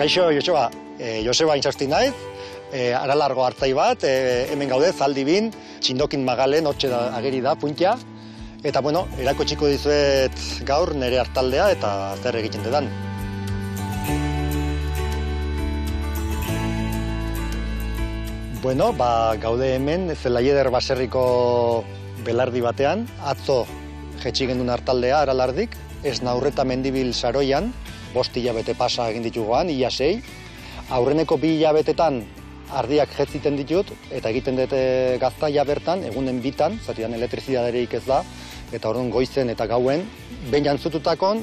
Kaixo, Joseba, Joseba Intxausti naiz, Aralargo hartzai bat, hemen gaude, Zaldibin, Txindokin Magalen, hortxe ageri da, puntia. Eta, bueno, erakutsiko dizuet gaur nire hartaldea eta zer egiten dudan. Bueno, gaude hemen, Zelaieder baserriko belardi batean, atzo jetxi gendun hartaldea, Aralardik, ez naurreta mendibil saroian, 5 hilabete pasa egin dituguan, ia 6. Aurreneko 2 hilabetetan ardiak jetziten ditut, eta egiten dute gaztaia bertan, egunen bitan, zatidan elektrizidaderik ez da, eta orduan goizen eta gauen, behin jantzututakon,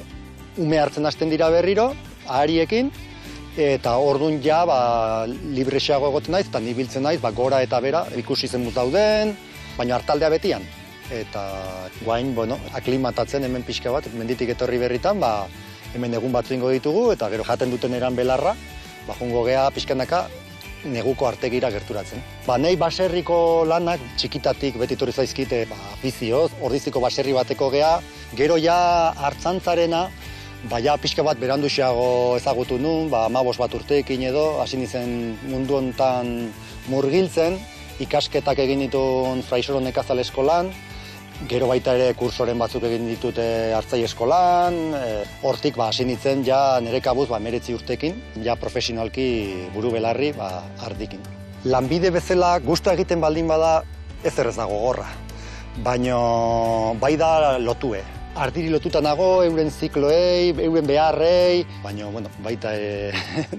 ume hartzen hasten dira berriro, ahariekin, eta orduan ja librexeago egoten naiz, eta nibiltzen naiz, gora eta bera, ikusi zenbuz dauden, baina hartaldea betian. Eta guain, aklimatatzen hemen pixka bat, menditik etorri berritan, hemen egun batzu ingo ditugu, eta gero jaten duten eran belarra, jungo gea pixkanaka neguko artegira gerturatzen. Nei baserriko lanak txikitatik beti etorri zaizkite afizioz, Ordiziko baserri bateko gea, gero ja hartzantzarena, ja pixka bat beranduxeago ezagutu nun, 15 bat urteekin edo, hasi nizen mundu hontan murgiltzen, ikasketak egin ditun Fraisoro Nekazal eskolan, gero baita ere kursoren batzuk egin ditute hartzai eskolan, hortik hasi nintzen ja nire kabuz 19 urtekin, ja profesionalki buru belarri ardikin. Lanbide bezala guztua egiten baldin bada ez errez dago gogorra, baina bai da lotue. Ardiri lotuta nago, euren zikloei, euren beharrei, baina baita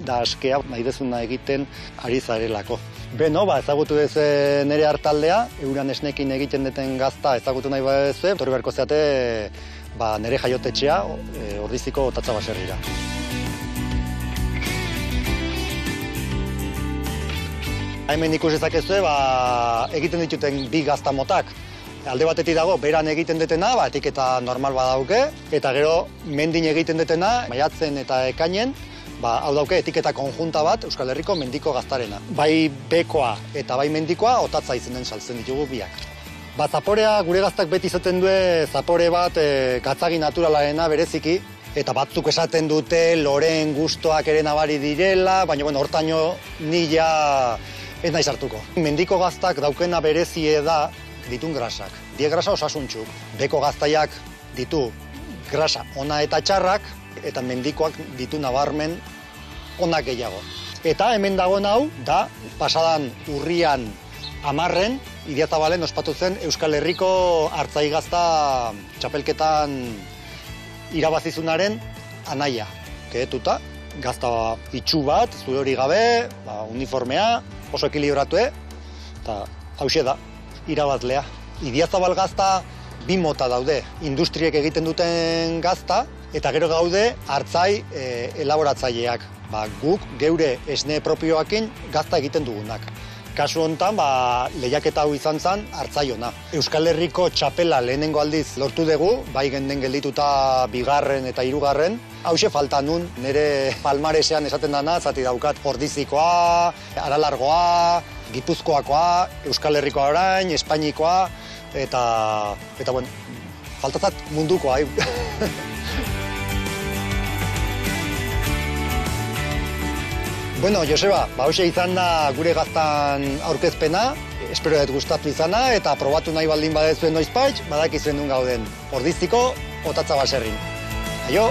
da askea, nahi dezuna egiten ari zarelako. Ezagutu ez nire hartaldea, euran esnekin egiten duten gazta ezagutu nahi badezu, etorri beharko zeate nire jaiotetxea, Ordiziko Otatza baserrira. Hemen ikus dezakezue, egiten dituten 2 gazta motak. Alde batetik dago, beran egiten detena, etiketa normal badauke, eta gero mendin egiten detena, maiatzen eta ekainen, hau dauke etiketa konjunta bat Euskal Herriko mendiko gaztarena. Bai bekoa eta bai mendikoa otatza izenen saltzen ditugu biak. Zaporea gure gaztak beti izaten du zapore bat gatzagi naturalarena bereziki, eta batzuk esaten dute loreen gustoak ere nabari direla, baina hortaino nila ez naiz hartuko. Mendiko gaztak daukena berezie da ditun grasak. Die grasa osasuntxuk. Beko gaztaiak ditu grasa ona eta txarrak, eta mendikoak ditu nabarmen onak gehiago. Eta hemen dagoen hau, da pasadan urrian 10 Idiazabalen ospatu zen Euskal Herriko hartzai gazta txapelketan irabazizunaren anaia. Kehetuta, gazta itxu bat, zure hori gabe, uniformea, oso ekilibratu, eta hauxe da, irabazlea. Idiazabal gazta 2 mota daude, industriek egiten duten gazta, eta gero gaude hartzai elaboratzaileak. Guk geure esne propioakin gazta egiten dugunak. Kasu honetan, lehiaketa hau izan zen hartzai ona. Euskal Herriko txapela lehenengo aldiz lortu dugu, bai genden geldituta 2. eta 3. Hauxe falta nun, nire palmaresean esaten dana, zati daukat Ordizikoa, Aralargoa, Gipuzkoakoa, Euskal Herrikoa orain, Espainikoa, eta faltatzat mundukoa. Joseba, hauxe izan da gure gaztan aurkezpena, espero dut gustatu izana, eta probatu nahi baldin badezuen noizpaitz, badakizuen nun gauden, Ordiziko Otatza baserrin. Aio!